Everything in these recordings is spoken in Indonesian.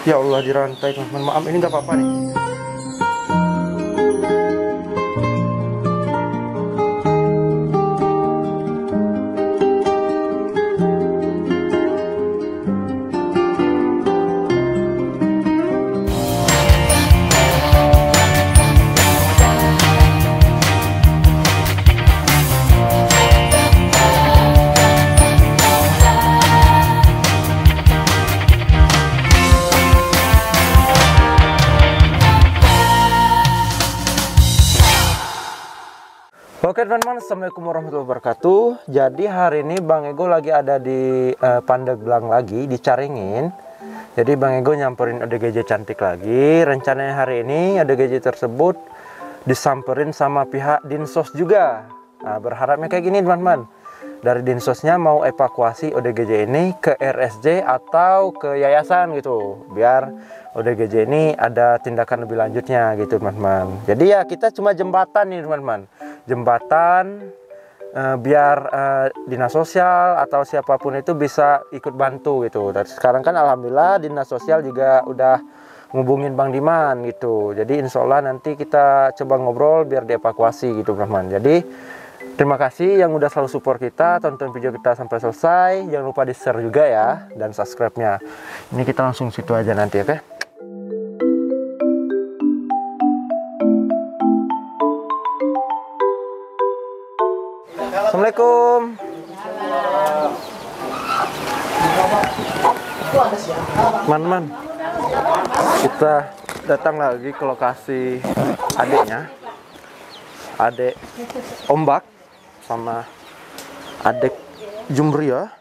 Ya Allah, dirantai teman-teman. Maaf, ini nggak apa-apa nih. Oke teman-teman, assalamualaikum warahmatullahi wabarakatuh. Jadi hari ini Bang Ego lagi ada di Pandeglang lagi, di Caringin. Jadi Bang Ego nyamperin ODGJ cantik lagi. Rencananya hari ini ODGJ tersebut disamperin sama pihak Dinsos juga. Nah, berharapnya kayak gini teman-teman. Dari Dinsosnya mau evakuasi ODGJ ini ke RSJ atau ke yayasan gitu, biar ODGJ ini ada tindakan lebih lanjutnya gitu teman-teman. Jadi ya kita cuma jembatan nih teman-teman, jembatan biar dinas sosial atau siapapun itu bisa ikut bantu gitu. Dan sekarang kan alhamdulillah dinas sosial juga udah ngubungin Bang Diman gitu. Jadi insya Allah nanti kita coba ngobrol biar dievakuasi gitu teman-teman. Jadi terima kasih yang udah selalu support kita, tonton video kita sampai selesai. Jangan lupa di share juga ya, dan subscribe-nya. Ini kita langsung situ aja nanti, oke? Assalamualaikum. Man, kita datang lagi ke lokasi adiknya, adek Ombak sama adek Jumria.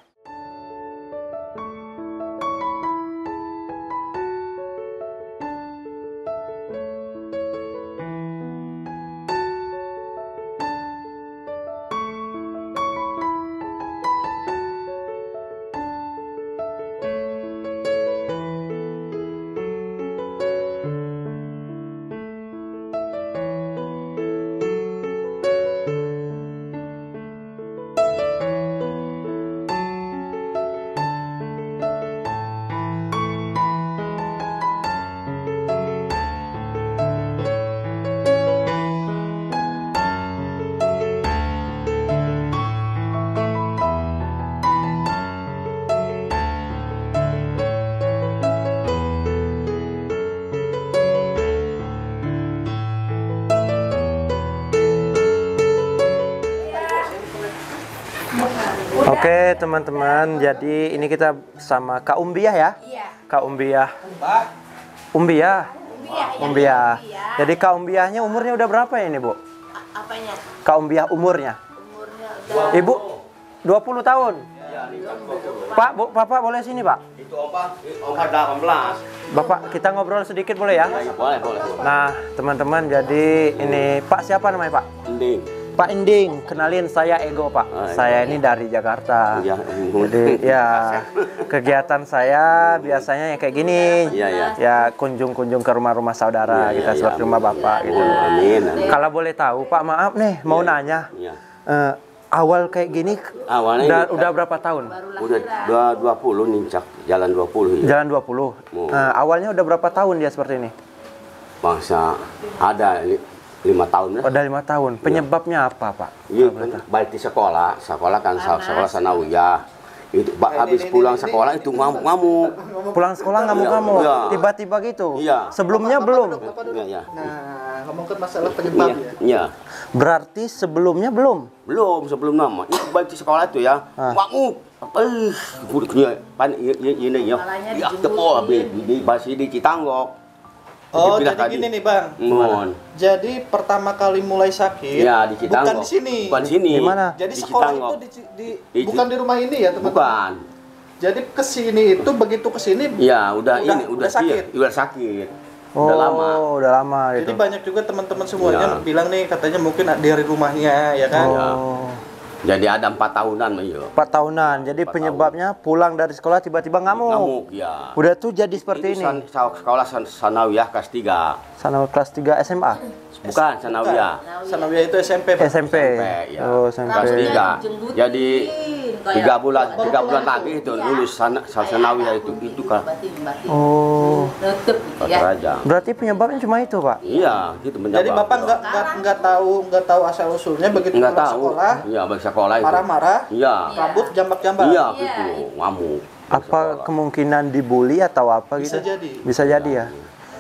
Oke teman-teman, jadi ini kita sama Kak Umbiah ya? Iya. Kak Umbiah. Umbiah. Jadi Kak Umbiahnya umurnya udah berapa ya ini Bu? Apanya? Kak Umbiah umurnya? Umurnya udah... Ibu 20 tahun? Pak, Bu, Bapak boleh sini Pak? Itu Opa 18. Bapak, kita ngobrol sedikit boleh ya? Boleh. Nah teman-teman, jadi ini Pak siapa namanya Pak? Ending. Pak Inding, kenalin saya Ego Pak. Saya ini dari Jakarta. Ya. Jadi ya kegiatan saya biasanya yang kayak gini. Iya. Ya kunjung-kunjung ke rumah-rumah saudara kita seperti rumah Bapak gitu. Amin. Kalau boleh tahu Pak, maaf nih mau nanya. Iya. Awal kayak gini Awalnya udah berapa tahun? Udah 20 nincak, jalan 20 ya. Jalan 20. Awalnya udah berapa tahun dia seperti ini? Bangsa ada 5 tahun ya. Udah 5 tahun. Penyebabnya apa Pak? Iya, balik di sekolah kan sekolah sanawiyah. Itu habis pulang sekolah itu ngamuk-ngamuk. Pulang sekolah ngamuk-ngamuk. Iya. Tiba-tiba gitu. Iya. Sebelumnya belum. Iya. Nah, ngomongin masalah penyebab ya. Iya. Berarti sebelumnya belum. Sebelum nama. Itu balik di sekolah itu ya. Ngamuk. Ini ya. Ya tepo di Citanggok. Oh, jadi gini nih Bang. Jadi pertama kali mulai sakit, ya, di Citanggok. bukan di sini. Bukan di sini. Di mana? Jadi Di sekolah Citanggok. itu bukan di rumah ini ya, teman-teman. Bukan. Jadi ke sini itu begitu ke sini Ya, udah sakit. Udah sakit. Oh, Udah lama Jadi gitu. banyak juga teman-teman semuanya Ya. bilang nih katanya mungkin dari rumahnya ya kan. Oh. Jadi ada 4 tahunan ya. 4 tahunan. Jadi penyebabnya pulang dari sekolah tiba-tiba ngamuk. Ngamuk ya. Udah tuh jadi seperti Itu ini. Sekolah sanawiyah kelas 3. Sana kelas 3 SMA. Bukan sanawiyah. Sanawiyah itu SMP, Pak. SMP. Ya. Oh, SMP. Kelas 3. Jadi 3 bulan lagi itu lulus sanawiyah itu kan. Oh. Nutup gitu ya. Raja. Berarti penyebabnya cuma itu, Pak? Iya, gitu Jadi bapak nggak tahu asal usulnya begitu nggak pulang tahu. sekolah Iya, bagi sekolah itu. marah-marah, Iya. rambut jambak-jambak. Iya, gitu. Ngamuk. Apa kemungkinan dibully atau apa Bisa gitu? jadi. Bisa jadi ya.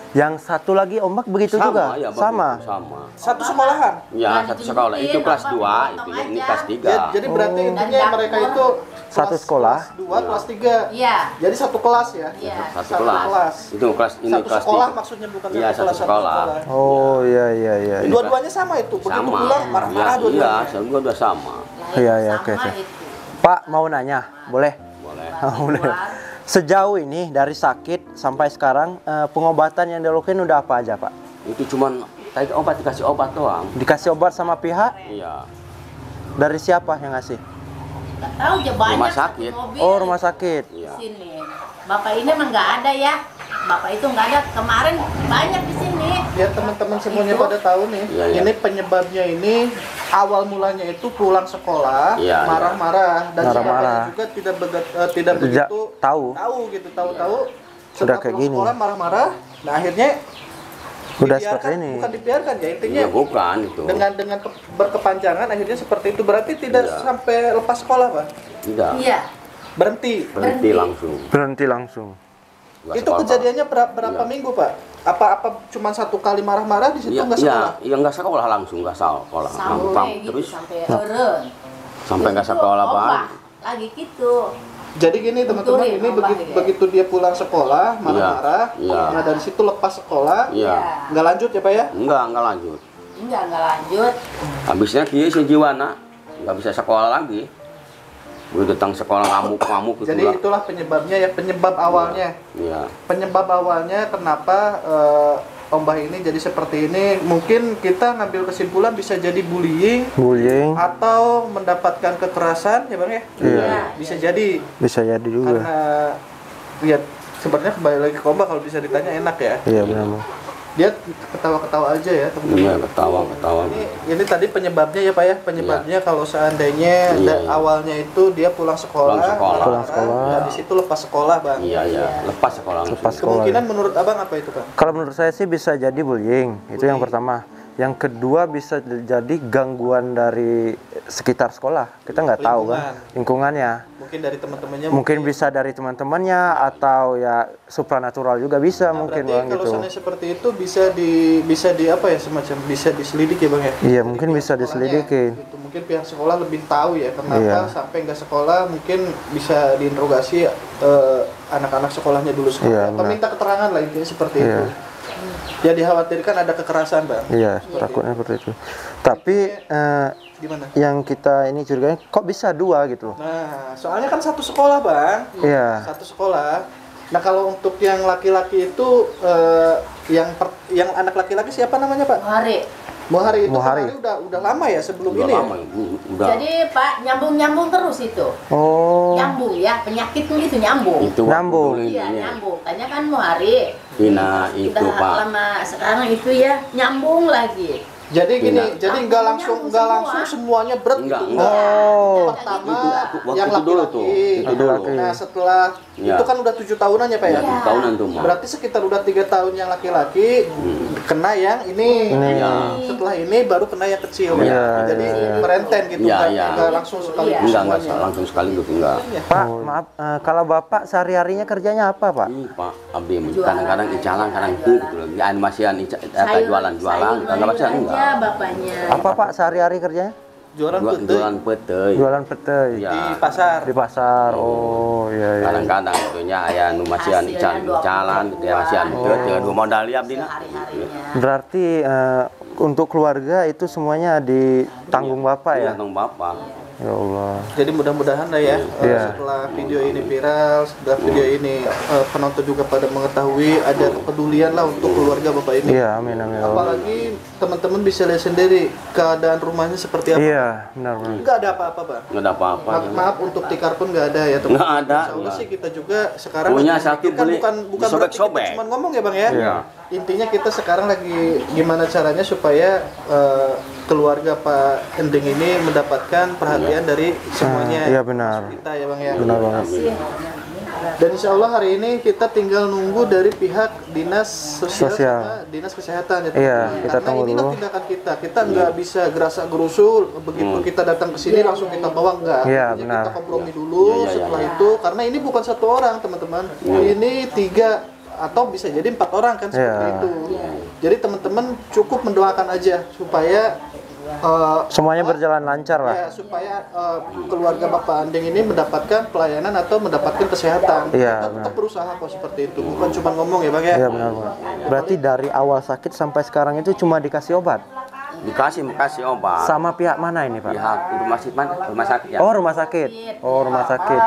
Yang satu lagi ombak begitu juga? Iya, Sama. sama. Satu sekolahan. Ya, satu sekolah. Itu kelas 2, itu ini kelas 3. Jadi berarti intinya mereka itu Satu sekolah? kelas 2, kelas 3. Iya. Jadi satu kelas ya. Iya. Satu kelas. Itu kelas ini Satu kelas sekolah 3. maksudnya bukan Iya, satu kelas, satu sekolah. Oh, iya. Dua-duanya sama itu. Begitu Sama. pulang marah-marah Iya, dua-duanya. semua udah sama. Iya, oke. Pak, mau nanya? Boleh? Boleh. Boleh. Sejauh ini dari sakit sampai sekarang pengobatan yang dilakukan udah apa aja, Pak? Itu cuman tadi obat dikasih obat doang. Dikasih obat sama pihak? Iya. Dari siapa yang ngasih? Nggak tahu aja banyak. Rumah sakit. mobil Oh, rumah sakit. Iya. di sini. Bapak ini emang nggak ada ya. Bapak itu nggak ada. Kemarin banyak di sini. Ya teman-teman semuanya pada tahu nih. Iya, iya. Ini penyebabnya ini awal mulanya itu pulang sekolah Iya, marah-marah dan Marah-marah. siapanya juga tidak begitu tahu. tahu Udah setelah kayak pulang gini. sekolah marah-marah. Nah akhirnya Udah dibiarkan, seperti ini. bukan dibiarkan ya intinya Iya, bukan itu. dengan berkepanjangan akhirnya seperti itu berarti tidak Iya. sampai lepas sekolah Pak, Tidak. Iya. berhenti. Berhenti langsung. Berhenti langsung. Nggak Itu sekolah. kejadiannya berapa Iya. minggu Pak? Apa cuma satu kali marah-marah di situ Iya, nggak iya, sekolah? iya nggak sekolah langsung, nggak sekolah. Sampai Gampang gitu terus sampai eren. sampai nggak Itu sekolah ombak. Bang. Lagi gitu. Jadi gini teman-teman, Betul, ini ombak begitu dia pulang sekolah marah-marah, Iya. nah dari situ lepas sekolah, Iya. nggak lanjut ya Pak ya? Enggak lanjut. Enggak lanjut. Habisnya dia si Jiwana nggak bisa sekolah lagi. Begitu datang sekolah ngamuk gitu Jadi lah. itulah penyebabnya ya, penyebab awalnya. Iya. Penyebab awalnya kenapa Om Bah ini jadi seperti ini, mungkin kita ngambil kesimpulan bisa jadi bullying Bullying. atau mendapatkan kekerasan ya Bang ya? Iya. Bisa jadi Bisa jadi juga. karena ya sebenarnya kembali lagi ke Om Bah kalau bisa ditanya enak ya. Iya, benar. Dia ketawa-ketawa aja ya teman-teman. Iya, ketawa. Ini tadi penyebabnya ya Pak ya, penyebabnya kalau seandainya Iya, iya. awalnya itu dia pulang sekolah, Pulang sekolah. marah-marah, Pulang sekolah. dan di situ lepas sekolah Bang. Iya. Lepas sekolah langsung. Lepas sekolah. Kemungkinan menurut Abang apa itu Bang? Kalau menurut saya sih bisa jadi bullying. Itu yang pertama. Yang kedua bisa jadi gangguan dari sekitar sekolah. Kita nggak tahu kan lingkungannya. Mungkin dari teman-temannya. Mungkin bisa dari teman-temannya atau ya supranatural juga bisa Nah, mungkin berarti Bang kalau gitu. seandainya seperti itu bisa di apa ya semacam bisa diselidik ya Bang ya? Iya, Dari mungkin pihak bisa sekolahnya. diselidikin. Gitu. Mungkin pihak sekolah lebih tahu ya kenapa Iya. sampai nggak sekolah, mungkin bisa diinterogasi anak-anak sekolahnya dulu sekolah. Iya, Atau benar. minta keterangan lah intinya seperti Iya. itu. Ya dikhawatirkan ada kekerasan Bang. Iya, takutnya seperti itu. Tapi Gimana? yang kita ini curigai kok bisa dua gitu loh. Nah, soalnya kan satu sekolah Bang. Iya. Satu sekolah. Nah kalau untuk yang laki-laki itu yang anak laki-laki siapa namanya Pak? Hari. Muhari itu Muhari. udah lama ya sebelum Udah ini lama, ya? udah. Jadi Pak nyambung terus itu. Oh. Nyambung ya, penyakitnya gitu nyambung. Itu waktu Nyambung. dulu Iya, ini. nyambung. Tanya kan mau hari. Ina itu Udah Pak. lama sekarang itu ya nyambung lagi. Jadi gini, Iya. jadi nggak langsung semuanya berat Enggak, gitu. enggak. Oh. Pertama Waktu yang itu dulu laki-laki. tuh. Itu dulu. Nah setelah Iya. itu kan udah 7 tahunan ya Pak ya? Iya. Tahunan tuh Mak. Berarti sekitar udah 3 tahun yang laki-laki kena yang ini. Iya. Setelah ini baru kena yang kecil. Iya, Jadi iya. merenten gitu Iya, kan. iya. Nggak langsung sekali Iya. Enggak semuanya. langsung sekali gitu enggak. Pak, maaf kalau Bapak sehari-harinya kerjanya apa, Pak? Ini Pak Abim Jualan kadang-kadang aja, icalan kadang jualan. itu gitu loh. Ya animasian jualan kadang baca enggak. aja bapaknya. Apa Pak sehari-hari kerjanya? Jualan putih Jualan pete. Jualan petai. Ya. di pasar. Di pasar. Oh, iya iya. Kadang-kadang itunya aya nu masian icalan gitu ya masian itu dengan dua modal ya abdi na. Hari-harinya. Berarti untuk keluarga itu semuanya ditanggung Bapak ya? Tanggung bapak. Ya Allah. Jadi mudah-mudahan lah ya Iya. setelah video ini viral, setelah video ini penonton juga pada mengetahui ada kepedulian lah untuk keluarga Bapak ini. Iya, amin amin. Ya Allah. Apalagi teman-teman bisa lihat sendiri keadaan rumahnya seperti apa. Iya, benar benar. Nggak ada apa-apa Bang. Enggak ada apa-apa. Maaf untuk tikar pun nggak ada ya teman. Nggak ada. Insya Allah sih kita juga sekarang Punya lagi satu memikirkan beli bukan berarti kita disobek-sobek. cuma ngomong ya Bang ya. Iya. intinya kita sekarang lagi gimana caranya supaya keluarga Pak Ending ini mendapatkan perhatian dari semuanya. Iya benar. Kita ya Bang ya. Benar banget. Dan insya Allah hari ini kita tinggal nunggu dari pihak dinas sosial, Sosial. sama dinas kesehatan ya. Iya, teman-teman. kita Karena tunggu inilah dulu. tindakan kita nggak bisa gerasa gerusul begitu kita datang ke sini langsung kita bawa enggak. Iya, Artinya benar. kita kompromi dulu setelah itu karena ini bukan satu orang teman-teman, ini 3 atau bisa jadi 4 orang kan seperti Iya. itu. Jadi teman-teman cukup mendoakan aja supaya Semuanya berjalan lancar lah. ya, supaya keluarga Bapak Anding ini mendapatkan pelayanan atau mendapatkan kesehatan. Iya, Kita tetap berusaha kok seperti itu, bukan cuma ngomong ya Bang ya. Iya benar banget. Berarti dari awal sakit sampai sekarang itu cuma dikasih obat. Dikasih obat. Sama pihak mana ini, Pak? Pihak rumah sakit ya. Oh, rumah sakit. Oh, rumah sakit.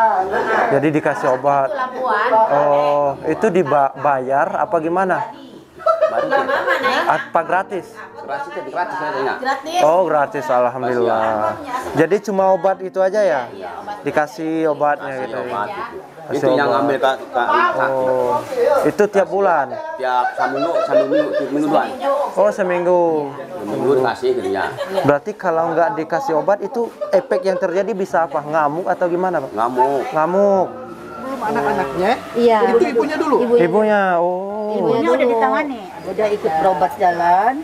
Jadi dikasih obat. Labuan. Oh, itu dibayar apa gimana? Baru Apa gratis? gratis katanya. Gratis. Oh, gratis, alhamdulillah. Jadi cuma obat itu aja ya? Dikasih obatnya gitu. Obat. Kasih Itu yang obat. ngambil ke rumah sakit. Oh, itu tiap bulan. Tiap minggu doang. Oh, seminggu. Minggu dikasih gitu ya. Berarti kalau nggak dikasih obat itu efek yang terjadi bisa apa? Ngamuk atau gimana, Pak? Ngamuk. Ngamuk. Belum anak-anaknya, Iya. itu ibunya dulu. Ibunya, oh. Ibunya udah ditangani, udah ikut berobat jalan.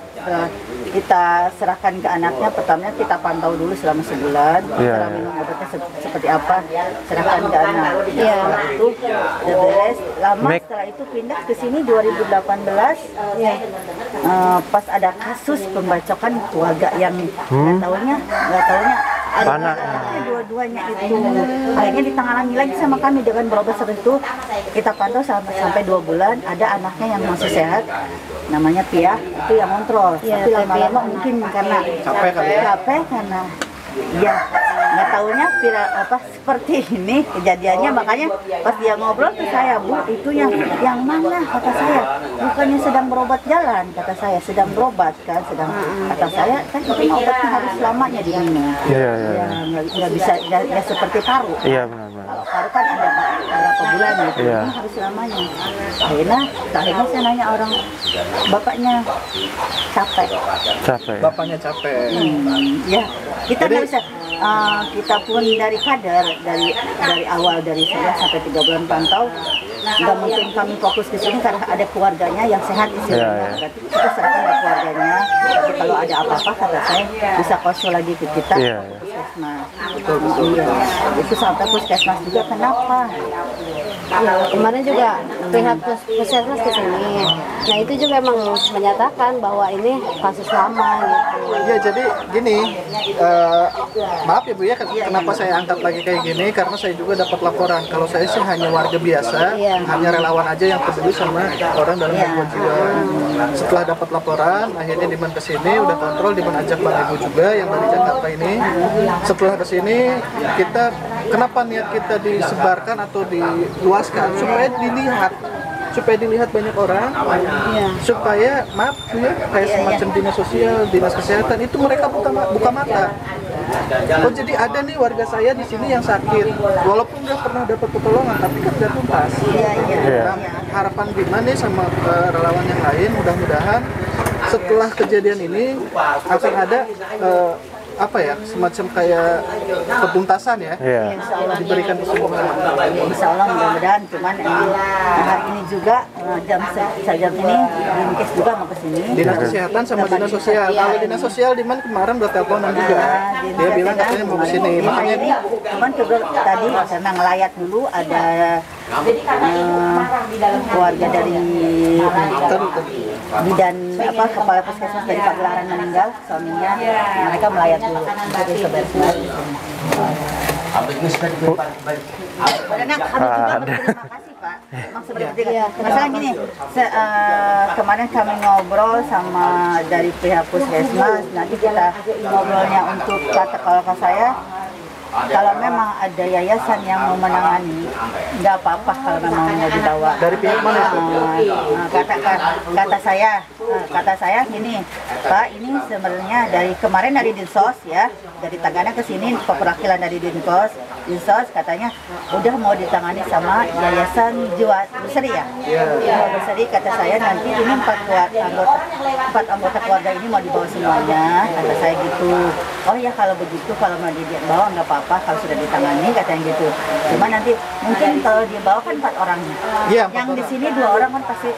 Kita serahkan ke anaknya, pertamanya kita pantau dulu selama sebulan, Iya, cara iya. minum obatnya seperti apa, serahkan ke anak. Setelah itu udah beres, lama setelah itu pindah ke sini 2018. Pas ada kasus pembacokan keluarga yang nggak taunya ada Anak. anaknya dua-duanya itu. Akhirnya ditangani lagi sama kami dengan berobat seperti itu. Kita pantau sampai 2 bulan, ada anaknya yang masih sehat, namanya Pia, itu yang kontrol. Tapi lama-lama mungkin karena Capek kali ya? capek karena ya nggak taunya seperti ini kejadiannya, makanya pas dia ngobrol ke saya, Bu, itu yang mana, kata saya, bukannya sedang berobat jalan, kata saya, sedang berobat kan, kata saya kan itu obatnya harus lamanya diminum. Iya, iya. Ya nggak bisa ya seperti paru. Iya, benar-benar. Kalau paru kan ada berapa bulan gitu, Iya. ini harus lamanya. Akhirnya saya nanya orang, bapaknya capek. Capek. Bapaknya capek. Ya, kita nggak bisa. Kita pun dari kader, dari awal dari saya sampai 3 bulan pantau, nggak mungkin kami fokus ke sini karena ada keluarganya yang sehat di sini. Iya, iya. Berarti kita serahkan ke keluarganya. Tapi kalau ada apa-apa, kata saya bisa konsul lagi ke kita. Iya, iya. Puskesmas. Iya. Itu sampai puskesmas juga. Kenapa? Ya, kemarin juga pihak puskesmas ke sini. Nah, itu juga emang menyatakan bahwa ini kasus lama gitu. Ya jadi gini, maaf ya Bu ya, kenapa saya angkat lagi kayak gini, karena saya juga dapat laporan. Kalau saya sih hanya warga biasa, Iya. hanya relawan aja yang peduli sama orang dalam gangguan jiwa. Setelah dapat laporan, akhirnya Diman kesini, udah kontrol, Diman ajak Bang Ego juga yang dari Jakarta ini. Setelah kesini, kita kenapa niat kita disebarkan atau diluaskan supaya dilihat banyak orang, supaya maaf Bu ya, kayak semacam dinas sosial, dinas kesehatan itu mereka buka mata. Oh jadi ada nih warga saya di sini yang sakit, walaupun udah pernah dapat pertolongan, tapi kan udah tuntas. Iya. Nah, harapan Bima nih sama relawan yang lain, mudah-mudahan setelah kejadian ini akan ada semacam kayak ketuntasan ya. Iya. Diberikan kesembuhan. Insya Allah mudah-mudahan, cuman emang hari ini juga jam ini Dinkes juga mau kesini. Dinas kesehatan sama dinas sosial. Kalau dinas sosial Diman kemarin udah teleponan juga. Dia bilang katanya mau kesini. Makanya ini cuman tadi karena ngelayat dulu ada keluarga dari bidan kepala puskesmas dari Pagelaran meninggal, suaminya, mereka melayat dulu jadi sebenarnya. Karena kami juga berterima kasih Pak. Emang seperti masalah gini, kemarin kami ngobrol sama dari pihak puskesmas, nanti kita ngobrolnya untuk kalau saya kalau memang ada yayasan yang mau menangani, nggak apa-apa kalau memang mau dibawa. Dari pihak mana itu? Kata saya gini, Pak, ini sebenarnya dari kemarin dari Dinsos ya, dari Tagana ke sini perwakilan dari Dinsos katanya udah mau ditangani sama Yayasan Jiwa Berseri ya. Jiwa Berseri, kata saya nanti ini 4 anggota keluarga ini mau dibawa semuanya, kata saya gitu. Oh ya kalau begitu, kalau mau dibawa nggak apa-apa kalau sudah ditangani, katanya gitu. Cuma nanti mungkin kalau dibawa kan 4 orangnya. Yang di sini 2 orang kan pasti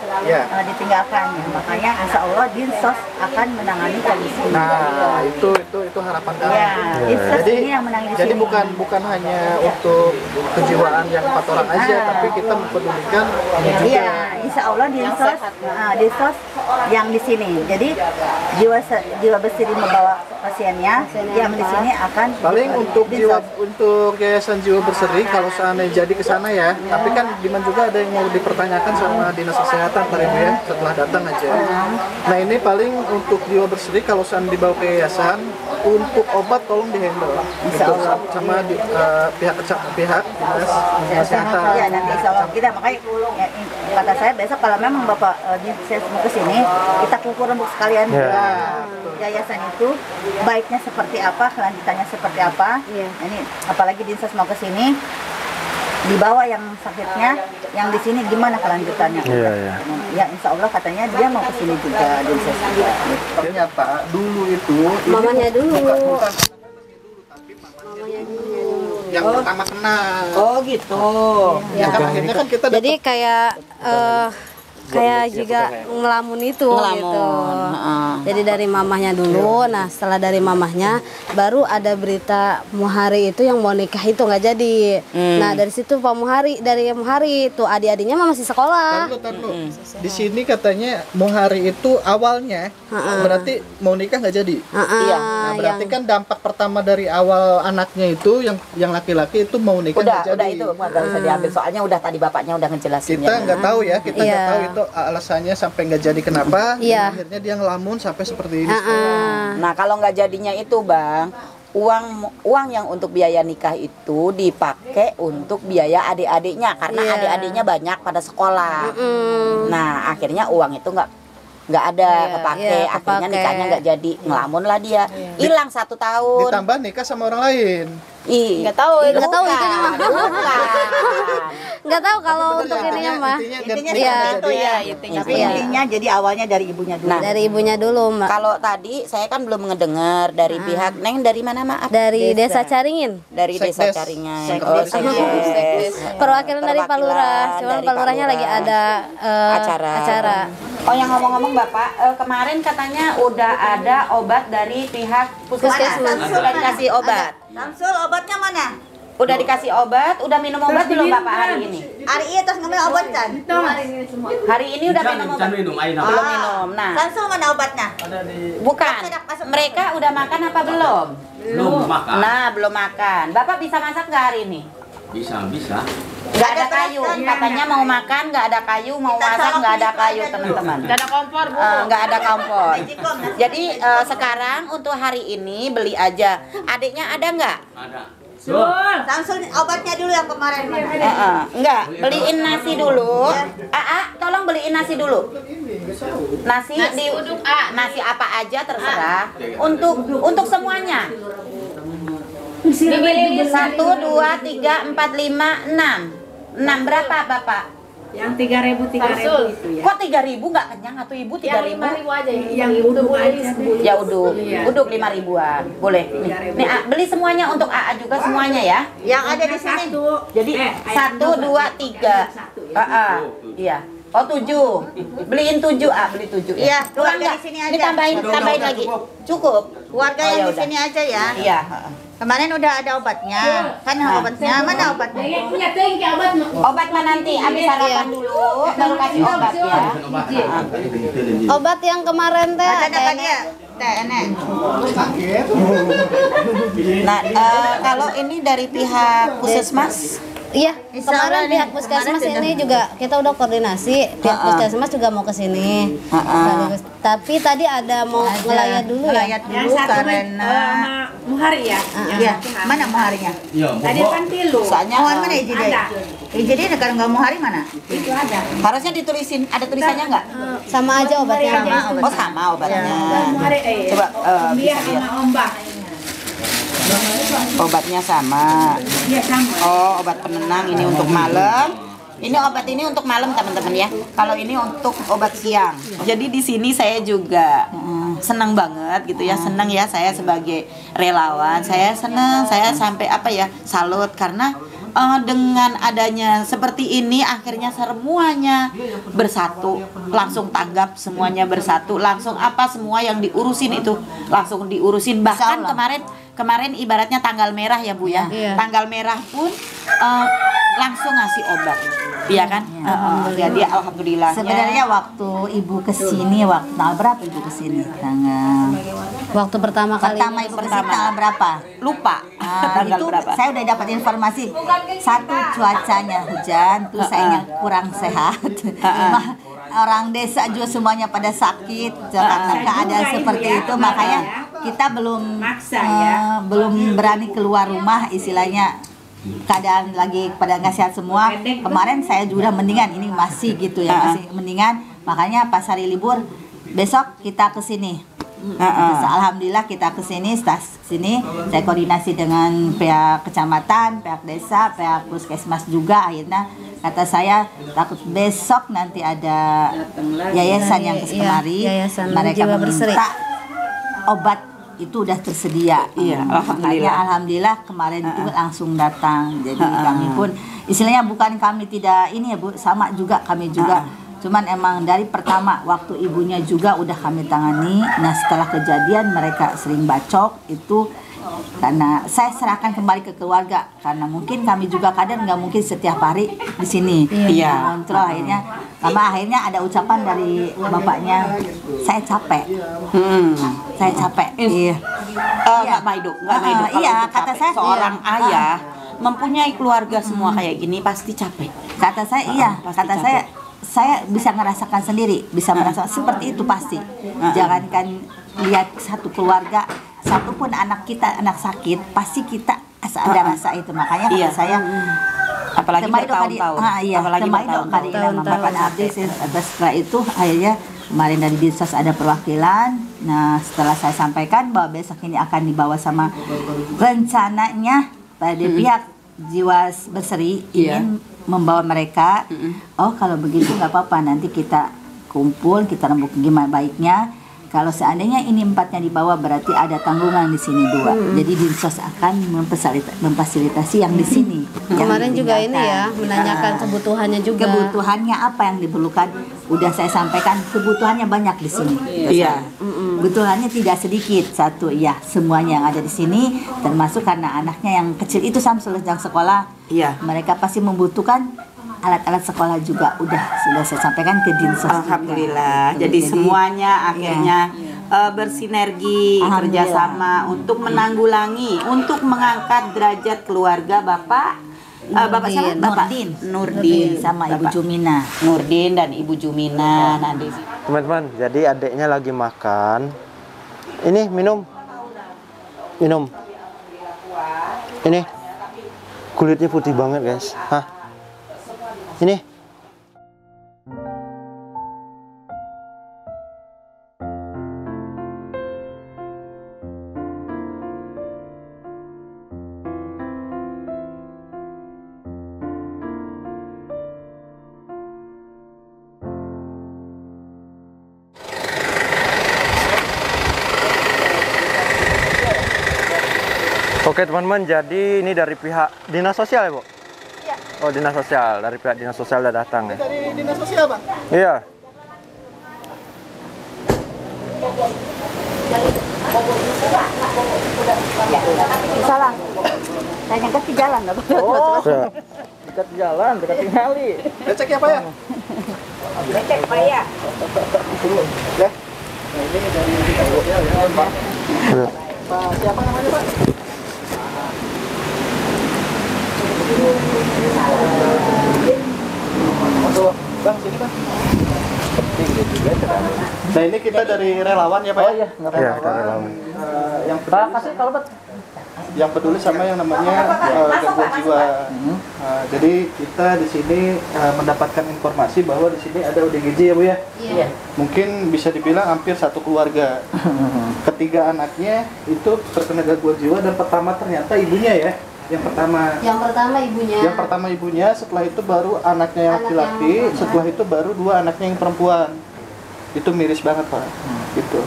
ditinggalkan. Makanya insya Allah Dinsos akan menangani kondisi ini. Nah, itu harapan kami. Ya, Dinsos ini yang menangani Jadi sini. bukan hanya untuk kejiwaan yang 4 orang aja, tapi kita mempedulikan ini juga. Iya, insya Allah Dinsos yang di sini. Jadi jiwa berseri membawa pasiennya, yang di sini akan Paling untuk Yayasan Jiwa Berseri kalau seandainya jadi ke sana ya. Tapi kan Diman juga ada yang mau dipertanyakan sama Dinas Kesehatan Pak Ibu ya, setelah datang aja. Nah, ini paling untuk Jiwa Berseri kalau seandainya dibawa ke yayasan, untuk obat tolong dihandle gitu, sama pihak Dinas Kesehatan. Ya, nanti insya Allah kita makanya ya, kata saya besok kalau memang Bapak saya mau ke sini, kita kukur rembuk sekalian yayasan itu baiknya seperti apa, kelanjutannya seperti apa. Ini apalagi Dinsos mau ke sini, dibawa yang sakitnya, yang di sini gimana kelanjutannya. Ya insya Allah katanya dia mau ke sini juga Dinsos. Ternyata dulu itu Mamanya dulu. bukan yang pertama kena. Oh gitu. Ya kan akhirnya kan kita Jadi kayak juga ngelamun itu gitu. Jadi dari mamahnya dulu, nah setelah dari mamahnya baru ada berita Muhari itu yang mau nikah itu nggak jadi. Nah dari situ dari Muhari itu adik-adiknya masih sekolah. Taruh. Di sini katanya Muhari itu awalnya berarti mau nikah nggak jadi. Nah, berarti kan dampak pertama dari awal anaknya itu yang laki-laki itu mau nikah nggak jadi. Udah itu nggak usah diambil, soalnya udah tadi bapaknya udah ngejelasin. Kita nggak tahu ya, kita nggak tahu itu alasannya sampai nggak jadi kenapa. Dan akhirnya dia ngelamun sampai seperti ini. Nah kalau nggak jadinya itu Bang, uang yang untuk biaya nikah itu dipakai untuk biaya adik-adiknya karena adik-adiknya banyak pada sekolah. Nah akhirnya uang itu nggak ada kepake, akhirnya nikahnya nggak jadi, ngelamun lah dia, hilang 1 tahun. Ditambah nikah sama orang lain. Nggak tahu itu mah. Nggak tahu kalau untuk ininya mah. Intinya jadi awalnya dari ibunya dulu. Nah, dari ibunya dulu, Mbak. Kalau tadi saya kan belum ngedengar dari pihak Neng dari mana maaf? Dari Desa Caringin. Dari Desa Sekdes. Caringin. Oh, Sekdes. Perwakilan dari Pak Lurah. Cuman dari Pak Lurahnya Pak lagi Lurah. ada acara. Oh yang ngomong-ngomong Bapak, kemarin katanya udah ada obat dari pihak puskesmas. Udah dikasih obat. Samsul obatnya mana? Udah dikasih obat, udah minum obat belum Bapak hari ini? Hari ini terus ngambil obat kan? Hari ini udah minum obat? Belum minum. Nah, Samsul mana obatnya? bukan. Mereka udah makan apa belum? Belum makan. Nah, belum makan. Bapak bisa masak nggak hari ini? Bisa. Nggak ada kayu. Katanya mau makan nggak ada kayu, mau masak nggak ada kayu teman-teman. Nggak ada kompor Bu. Nggak ada kompor. Jadi sekarang untuk hari ini beli aja. Adiknya ada nggak? Ada. Samsul obatnya dulu yang kemarin. Enggak, beliin nasi dulu. Tolong beliin nasi dulu. Nasi nasi apa aja terserah. Untuk semuanya. 1, 2, 3, 4, 5, 6. 6 berapa Bapak? Yang 3.000 itu ya. Kok 3.000 nggak kenyang atau Ibu 3.000? Aja yang uduk aja. Ya uduk 5.000-an. Boleh. Nih, beli semuanya untuk AA juga semuanya ya. Yang ada di sini. Jadi 1, 2, 3. Iya. Oh 7. Beliin 7 beli 7 ya. Iya, Kurang keluarga nggak? di sini Ini aja. tambahin lagi. Cukup. Warga Oh, yang ya di udah. sini aja ya. Iya. Kemarin udah ada obatnya. Kan obatnya mana obatnya? Punya tengki obat. Obat mah nanti habis sarapan dulu baru kasih obat ya. Obat yang kemarin teh Ada apa dia? Teh enek. Nah, kalau ini dari pihak puskesmas Iya, Insya kemarin Allah pihak nih, puskesmas kemarin ini juga kita udah koordinasi. Pihak puskesmas juga mau ke sini. Tapi tadi ada mau ngelayat dulu ya. Ngelayat dulu karena Muhari ya. ya, mana muharinya? Tadi kan tilu. Soalnya Mohon mana izin deh. Jadi kalau nggak muhari mana? Itu ada. harusnya ditulisin, ada tulisannya nggak? Sama aja obatnya. Oh sama obatnya. Muhari Coba dia bisa lihat. sama ombak. Obatnya sama. Iya sama. Oh, obat penenang ini untuk malam. Ini obat ini untuk malam teman-teman ya. Kalau ini untuk obat siang. Jadi di sini saya juga senang banget gitu ya. Senang ya saya sebagai relawan. Saya senang, saya sampai apa ya, salut karena dengan adanya seperti ini akhirnya semuanya bersatu, langsung tanggap semuanya bersatu, langsung apa semua yang diurusin itu langsung diurusin. Bahkan kemarin ibaratnya tanggal merah ya Bu ya. Iya. Tanggal merah pun langsung ngasih obat. Iya kan? Jadi alhamdulillah. Sebenarnya waktu ibu kesini, waktu tanggal berapa ibu kesini? Waktu pertama kali. Ibu kesini tanggal berapa? Lupa tanggal itu berapa. saya udah dapat informasi. Satu, cuacanya hujan, terus saya kurang sehat. Orang desa juga semuanya pada sakit karena keadaan seperti itu, makanya kita belum berani keluar rumah, istilahnya keadaan lagi pada nggak sehat semua. Kemarin saya juga mendingan, ini masih gitu ya, masih mendingan, makanya pas hari libur besok kita ke sini. Terus alhamdulillah kita ke sini, saya koordinasi dengan pihak kecamatan, pihak desa, pihak puskesmas juga. Akhirnya kata saya takut besok nanti ada yayasan yang kemari, mereka meminta obat itu udah tersedia. Iya, makanya alhamdulillah kemarin itu langsung datang. Jadi kami pun istilahnya bukan kami tidak ini ya Bu, sama juga kami juga. Cuman emang dari pertama waktu ibunya juga udah kami tangani. Nah setelah kejadian mereka sering bacok itu karena saya serahkan kembali ke keluarga, karena mungkin kami juga kadang nggak mungkin setiap hari di sini. Iya. Kontrol akhirnya ada ucapan dari bapaknya, saya capek. Saya capek. Iya. Nggak baik dok, nggak baik dok. Iya, Kalau kata capek, saya seorang ayah mempunyai keluarga semua kayak gini pasti capek. Kata saya iya, pasti kata capek. saya bisa merasakan sendiri, bisa merasakan seperti itu pasti. Jangankan lihat satu keluarga, satu pun anak kita anak sakit, pasti kita ada rasa itu. Makanya kata saya, apalagi bertahun-tahun. Apalagi bertahun-tahun. Setelah itu akhirnya kemarin dari Dinsos ada perwakilan. Nah setelah saya sampaikan bahwa besok ini akan dibawa sama rencananya pada pihak Jiwa Berseri ingin membawa mereka. Oh kalau begitu nggak apa-apa, nanti kita kumpul, kita rembuk gimana baiknya. Kalau seandainya ini 4-nya dibawa berarti ada tanggungan di sini 2. Jadi Dinsos akan memfasilitasi yang di sini. Kemarin juga ini ya menanyakan kebutuhannya juga. Kebutuhannya apa yang diperlukan? Udah saya sampaikan kebutuhannya banyak di sini. Iya. Kebutuhannya tidak sedikit. Satu ya semuanya yang ada di sini, termasuk karena anaknya yang kecil itu sampai selesai sekolah. Iya. Mereka pasti membutuhkan alat-alat sudah sudah saya sampaikan ke Dinsos. Alhamdulillah. Juga. Jadi semuanya akhirnya bersinergi, kerjasama untuk menanggulangi, untuk mengangkat derajat keluarga Bapak. Bapak siapa? Bapak Nurdin sama Ibu Bapak Jumina. Nurdin dan Ibu Jumina. Nanti Teman-teman, jadi adiknya lagi makan. Ini minum. Ini kulitnya putih banget guys. Hah? Ini oke teman-teman, jadi ini dari pihak dinas sosial ya Bu? Iya. Oh dinas sosial, dari pihak dinas sosial udah datang ya? Dari dinas sosial Bang? Iya. Salah. Saya nyangka di jalan loh. Oh, Ya. dekat jalan, dekat kali. Becek ya Pak ya? Becek Pak ya. Ya. Nah ini dari ya Pak. Ya. Pak siapa namanya Pak? Bang, sini Bang. Nah ini kita dari relawan ya Pak? Oh iya, Iya, kita relawan. Yang peduli, yang peduli sama yang namanya gangguan jiwa. Jadi kita di sini mendapatkan informasi bahwa di sini ada ODGJ ya Bu ya? Iya. Mungkin bisa dibilang hampir satu keluarga. Ketiga anaknya itu terkena gangguan jiwa dan pertama ternyata ibunya ya. Yang pertama ibunya, setelah itu baru anaknya yang laki-laki, setelah itu baru dua anaknya yang perempuan. Itu miris banget Pak. Gitu.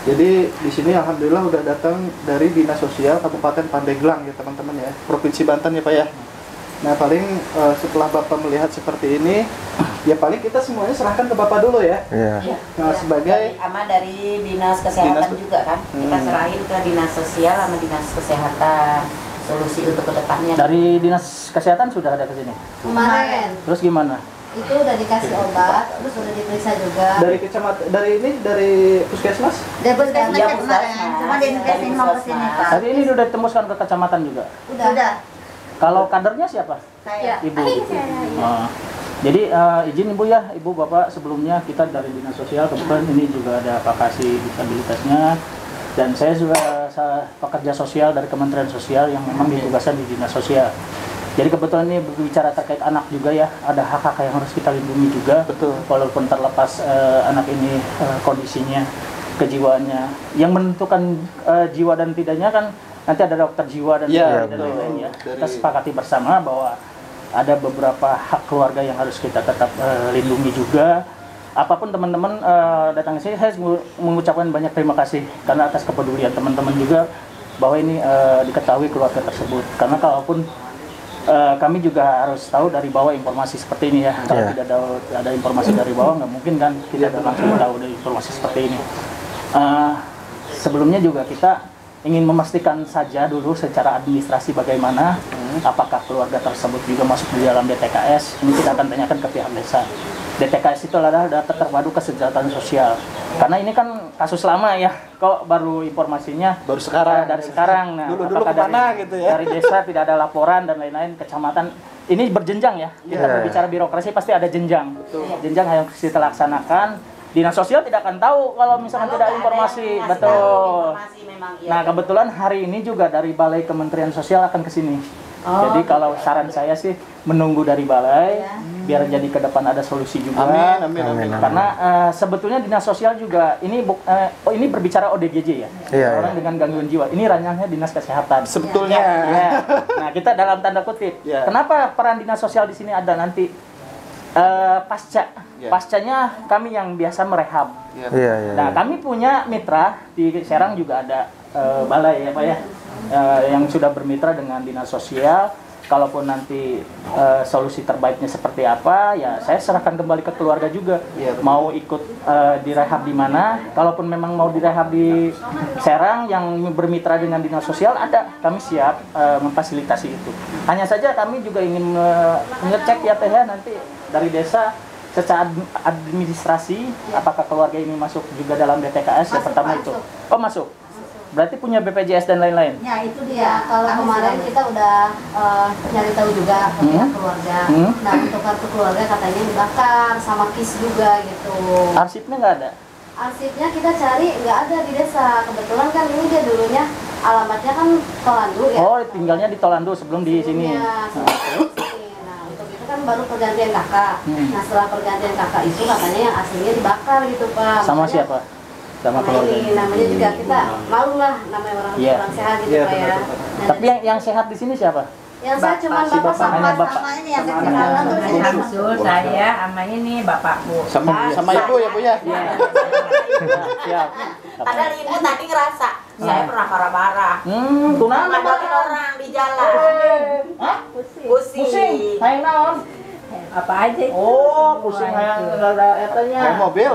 Jadi di sini alhamdulillah udah datang dari Dinas Sosial Kabupaten Pandeglang ya teman-teman ya, Provinsi Banten ya Pak ya. Nah paling setelah Bapak melihat seperti ini, ya paling kita semuanya serahkan ke Bapak dulu ya. Iya. Nah sebagai dari Dinas Kesehatan juga kan, kita serahin ke Dinas Sosial sama Dinas Kesehatan solusi untuk kedepannya. Dari Dinas Kesehatan sudah ada ke sini. Kemarin Terus gimana? itu udah dikasih obat, terus udah diperiksa juga. dari kecamatan, dari puskesmas. Dari puskesmas Iya, kemarin, cuma di Indonesia mau ke sini Pak. Tadi ini sudah ditembuskan ke kecamatan juga. Udah. Kalau kadernya siapa? Saya. Ibu. Oh. Jadi izin Ibu ya, Ibu Bapak sebelumnya kita dari Dinas Sosial kebetulan ini juga ada Pak Kasih disabilitasnya dan saya juga pekerja sosial dari Kementerian Sosial yang memang ditugaskan di Dinas Sosial. Jadi kebetulan ini berbicara terkait anak juga ya, ada hak-hak yang harus kita lindungi juga. Betul. Walaupun terlepas anak ini kondisinya, kejiwaannya, yang menentukan jiwa dan tidaknya kan nanti ada dokter jiwa dan lain-lain ya. Kita sepakati bersama bahwa ada beberapa hak keluarga yang harus kita tetap lindungi juga. Apapun teman-teman datang ke sini, saya mengucapkan banyak terima kasih karena atas kepedulian teman-teman juga bahwa ini diketahui keluarga tersebut. Karena kalaupun kami juga harus tahu dari bawah informasi seperti ini ya. Kalau tidak ada informasi dari bawah, nggak mungkin kan kita langsung tahu dari informasi seperti ini. Sebelumnya juga kita ingin memastikan saja dulu secara administrasi bagaimana, apakah keluarga tersebut juga masuk di dalam DTKS. Ini kita akan tanyakan ke pihak desa. DTKS itu adalah data terpadu kesejahteraan sosial. Karena ini kan kasus lama ya, kok baru informasinya Baru sekarang. dari sekarang. Nah, Dulu apakah kemana gitu ya? dari desa tidak ada laporan dan lain-lain, kecamatan ini berjenjang ya. Kita berbicara birokrasi pasti ada jenjang. Jenjang yang harus kita laksanakan. Dinas Sosial tidak akan tahu kalau misalkan tidak ada informasi. Betul. Nah, kebetulan hari ini juga dari Balai Kementerian Sosial akan ke sini. Jadi kalau saran saya sih menunggu dari balai biar jadi ke depan ada solusi juga. Amin. Karena sebetulnya Dinas Sosial juga ini ini berbicara ODGJ ya. Orang dengan gangguan jiwa. Ini ranahnya Dinas Kesehatan. Sebetulnya. Ya. Nah, kita dalam tanda kutip. Kenapa peran Dinas Sosial di sini ada nanti pascanya kami yang biasa merehab. Nah, kami punya mitra di Serang juga ada balai ya Pak ya. Yang sudah bermitra dengan Dinas Sosial. Kalaupun nanti solusi terbaiknya seperti apa, ya saya serahkan kembali ke keluarga juga. Mau ikut direhab di mana? Kalaupun memang mau direhab di Serang yang bermitra dengan Dinas Sosial, ada. Kami siap memfasilitasi itu. Hanya saja kami juga ingin ngecek ya Teh ya nanti dari desa secara administrasi apakah keluarga ini masuk juga dalam DTKS ya pertama itu. Oh masuk. Berarti punya BPJS dan lain-lain? Ya itu dia, kalau kemarin kita udah nyari tahu juga ke pihak keluarga. Nah untuk kartu keluarga katanya dibakar sama KIS juga gitu. Arsipnya nggak ada? Arsipnya kita cari nggak ada di desa. Kebetulan kan ini dia dulunya alamatnya kan Tolandu ya. Oh tinggalnya di Tolandu sebelum di sini. Nah untuk itu kan baru pergantian kakak. Nah setelah pergantian kakak itu katanya yang aslinya dibakar gitu Pak. Sama siapa? Sama keluarga. Namanya juga kita malu lah namanya orang kurang sehat gitu Pak ya. Tapi yang sehat di sini siapa? Yang saya cuma bapak sama ini yang kecelakaan tuh ini Susul saya sama ini bapakku. Sama ibu ya Bu ya? Siap. Padahal ibu tadi ngerasa saya pernah marah-marah. Tunangan Ngadoin orang di jalan. Pusing. Hayang naon? Apa aja itu? Oh, pusing hayang ada etanya. Mobil.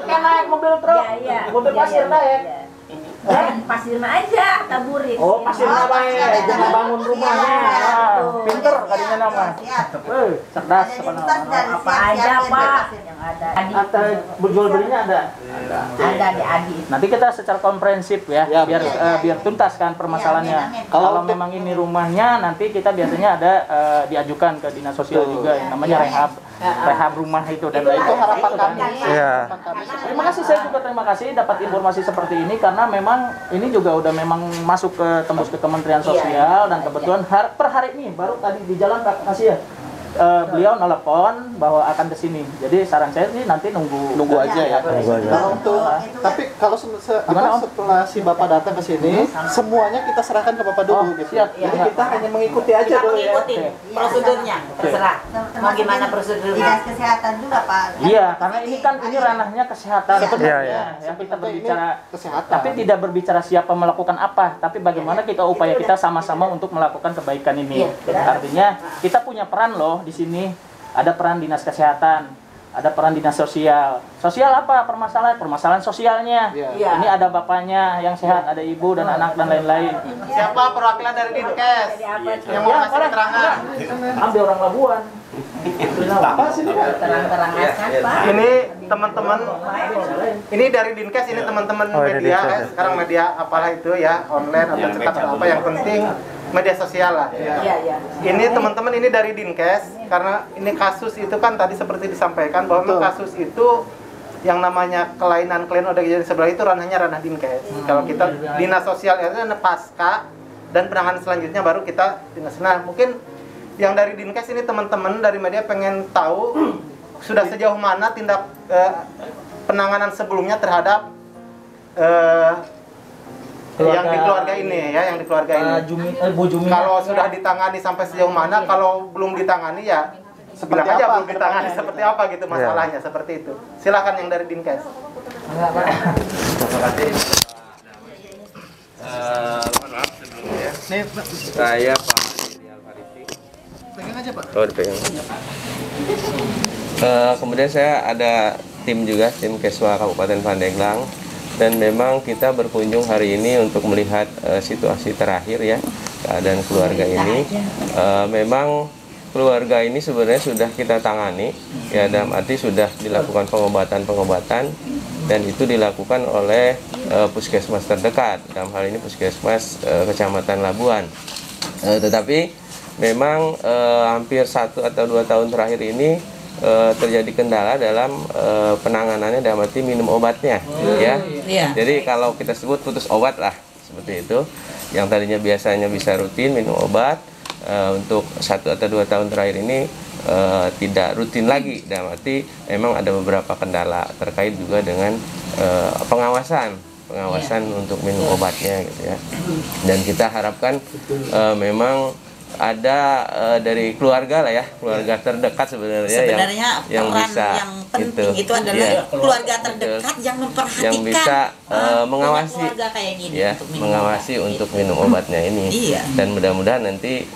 Kan naik mobil truk. Iya. Mobil pasir naik. Pasir aja taburin. Oh, pasir bae, jangan bangun rumahnya. Pinter kadinya nama. Cerdas Apa aja Pak yang Ada. Jual belinya ada. Ada di Adi. Nanti kita secara komprehensif ya, biar tuntas kan permasalahannya. Kalau memang ini rumahnya, nanti kita biasanya ada diajukan ke dinas sosial juga yang namanya rehab rumah itu dan lain-lain. Itu harapan kami. Iya. Terima kasih, saya juga terima kasih dapat informasi seperti ini karena memang ini juga udah memang masuk ke tembus ke Kementerian Sosial dan kebetulan per hari ini baru tadi di jalan Pak kasih ya. Beliau nelpon bahwa akan ke sini. Jadi saran saya sih nanti nunggu aja ya. Kalau untuk tapi setelah si Bapak datang ke sini, semuanya kita serahkan ke Bapak dulu gitu. Siap. Jadi kita hanya mengikuti aja Kita dulu ya. mengikuti prosedurnya, terserah. Mau gimana prosedurnya? Dinas kesehatan juga Pak. Iya, karena ini kan ini ranahnya kesehatan sebenarnya. Iya. Ya, kita berbicara Kesehatan. tapi tidak berbicara siapa melakukan apa, tapi bagaimana kita upaya kita sama-sama untuk melakukan kebaikan ini. Artinya kita punya peran loh di sini. Ada peran dinas kesehatan, ada peran dinas sosial. Sosial apa? Permasalahan sosialnya. Iya. Ini ada bapaknya yang sehat, ada ibu dan anak dan lain-lain. Siapa perwakilan dari Dinkes yang mau ngasih keterangan? Ambil orang Labuan. Apa sih ini Pak? Terang-terangan kan, Pak. Ini teman-teman, ini dari Dinkes, ini teman-teman Oh, ini media, Dinkes ya. sekarang media apalah itu ya, online atau cetak atau apa, yang penting media sosial lah. Iya. Ini teman-teman ini dari Dinkes, karena ini kasus itu kan tadi seperti disampaikan bahwa memang kasus itu yang namanya kelainan odgj sebelah itu ranah Dinkes. Kalau kita dinas sosial itu ada pasca dan penanganan selanjutnya baru kita dinas. Nah mungkin yang dari Dinkes ini teman-teman dari media pengen tahu sudah sejauh mana tindak penanganan sebelumnya terhadap yang di keluarga ini ya, yang di keluarga ini. Bu Jumi. Kalau sudah ditangani sampai sejauh mana, kalau belum ditangani ya bilang aja belum ditangani seperti apa gitu masalahnya, seperti itu. Silakan yang dari Dinkes. Terima kasih. Mohon maaf sebelumnya. Saya Pak Edi Alfarisi. Pegang aja Pak. Oh, dipegang. Kemudian saya ada tim juga, tim Keswa Kabupaten Pandeglang. Dan memang kita berkunjung hari ini untuk melihat situasi terakhir ya, keadaan keluarga ini. Memang keluarga ini sebenarnya sudah kita tangani, ya dalam arti sudah dilakukan pengobatan dan itu dilakukan oleh puskesmas terdekat, dalam hal ini puskesmas Kecamatan Labuan. Tetapi memang hampir 1 atau 2 tahun terakhir ini terjadi kendala dalam penanganannya, dalam arti minum obatnya ya. Jadi kalau kita sebut putus obat lah seperti itu, yang tadinya biasanya bisa rutin minum obat, untuk 1 atau 2 tahun terakhir ini tidak rutin lagi, dalam arti memang ada beberapa kendala terkait juga dengan pengawasan untuk minum obatnya gitu ya. Dan kita harapkan memang ada dari keluarga lah ya, keluarga terdekat sebenarnya yang bisa yang penting itu adalah keluarga terdekat yang memperhatikan, yang bisa mengawasi keluarga kayak gini, ya, mengawasi untuk minum obatnya ini. Dan mudah-mudahan nanti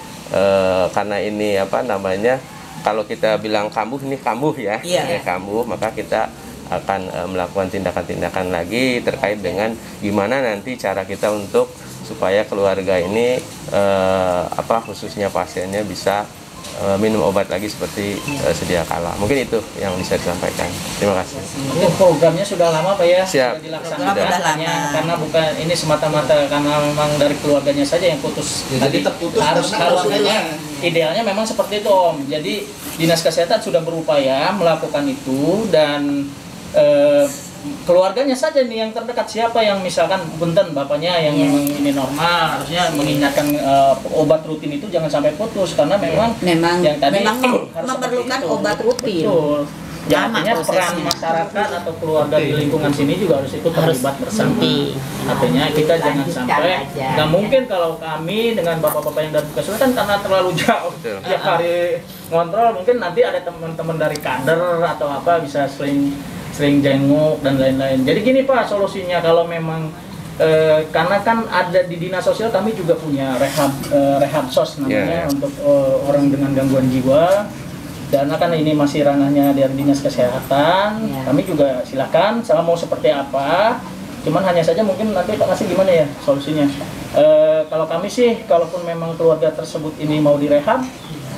karena ini apa namanya, kalau kita bilang kambuh, ini kambuh ya, kambuh, maka kita akan melakukan tindakan-tindakan lagi terkait dengan gimana nanti cara kita untuk supaya keluarga ini khususnya pasiennya bisa minum obat lagi seperti sedia kala. Mungkin itu yang bisa disampaikan. Terima kasih. Mungkin programnya sudah lama Pak ya, Siap. sudah dilaksanakan karena bukan ini semata-mata karena memang dari keluarganya saja yang putus. Jadi terputus harusnya idealnya memang seperti itu Om. Jadi dinas kesehatan sudah berupaya melakukan itu dan keluarganya saja nih yang terdekat, siapa yang misalkan punten bapaknya yang memang ini normal, harusnya mengingatkan obat rutin itu jangan sampai putus karena memang yang tadi memerlukan obat rutin. Betul. Ya, artinya peran masyarakat atau keluarga di lingkungan sini juga harus ikut terlibat bersama. Artinya kita jangan sampai, nggak mungkin kalau kami dengan bapak-bapak yang dari kesulitan karena terlalu jauh tiap hari ngontrol, mungkin nanti ada teman-teman dari kader atau apa bisa sering jenguk dan lain-lain. Jadi gini Pak, solusinya kalau memang karena kan ada di dinas sosial kami juga punya rehab sos namanya untuk orang dengan gangguan jiwa. Dan kan ini masih ranahnya dari dinas kesehatan, kami juga silakan sama mau seperti apa. Cuman hanya saja mungkin nanti Pak kasih gimana ya solusinya. Kalau kami sih, kalaupun memang keluarga tersebut ini mau direhab,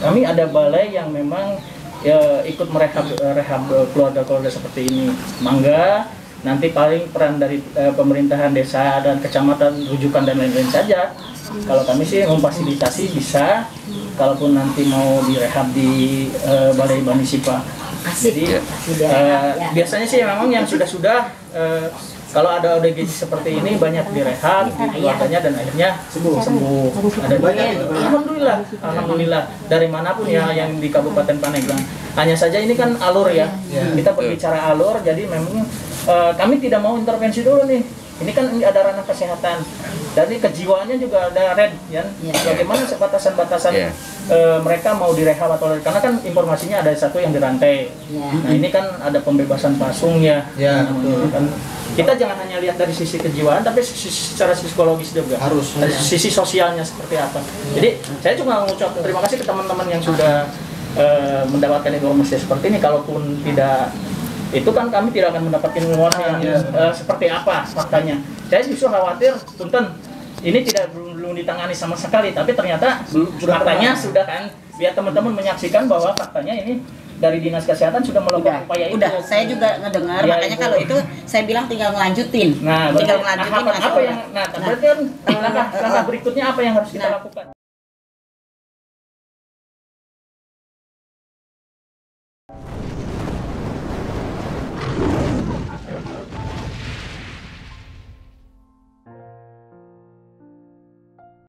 kami ada balai yang memang ya, ikut merehab keluarga-keluarga seperti ini. Mangga, nanti paling peran dari pemerintahan desa dan kecamatan, rujukan dan lain-lain saja. Kalau kami sih memfasilitasi bisa, kalaupun nanti mau direhab di Balai Banisipa. Jadi biasanya sih memang yang sudah kalau ada ODGJ seperti ini banyak direhab di keluarganya dan akhirnya sembuh. Ada banyak. Alhamdulillah dari manapun ya yang di Kabupaten Pandeglang. Hanya saja ini kan alur ya. Kita berbicara alur, jadi memang kami tidak mau intervensi dulu nih. Ini kan ada ranah kesehatan. Dari kejiwaannya juga ada red ya. Bagaimana batasan-batasan mereka mau direhab atau karena kan informasinya ada satu yang dirantai. Nah, ini kan ada pembebasan pasungnya. Kan kita jangan hanya lihat dari sisi kejiwaan, tapi secara psikologis juga harus dari sisi sosialnya seperti apa. Jadi saya juga mengucapkan terima kasih ke teman-teman yang sudah mendapatkan informasi seperti ini. Kalaupun tidak itu kan kami tidak akan mendapatkan informasi yang seperti apa faktanya. Saya justru khawatir, punten ini belum ditangani sama sekali, tapi ternyata faktanya sudah kan. Biar teman-teman menyaksikan bahwa faktanya ini dari Dinas Kesehatan sudah melakukan upaya itu. Udah, saya juga ngedengar, ya, makanya kalau itu saya bilang tinggal ngelanjutin. Nah, tinggal ngelanjutin. Apa yang, nah, berarti kan langkah berikutnya apa yang harus kita lakukan?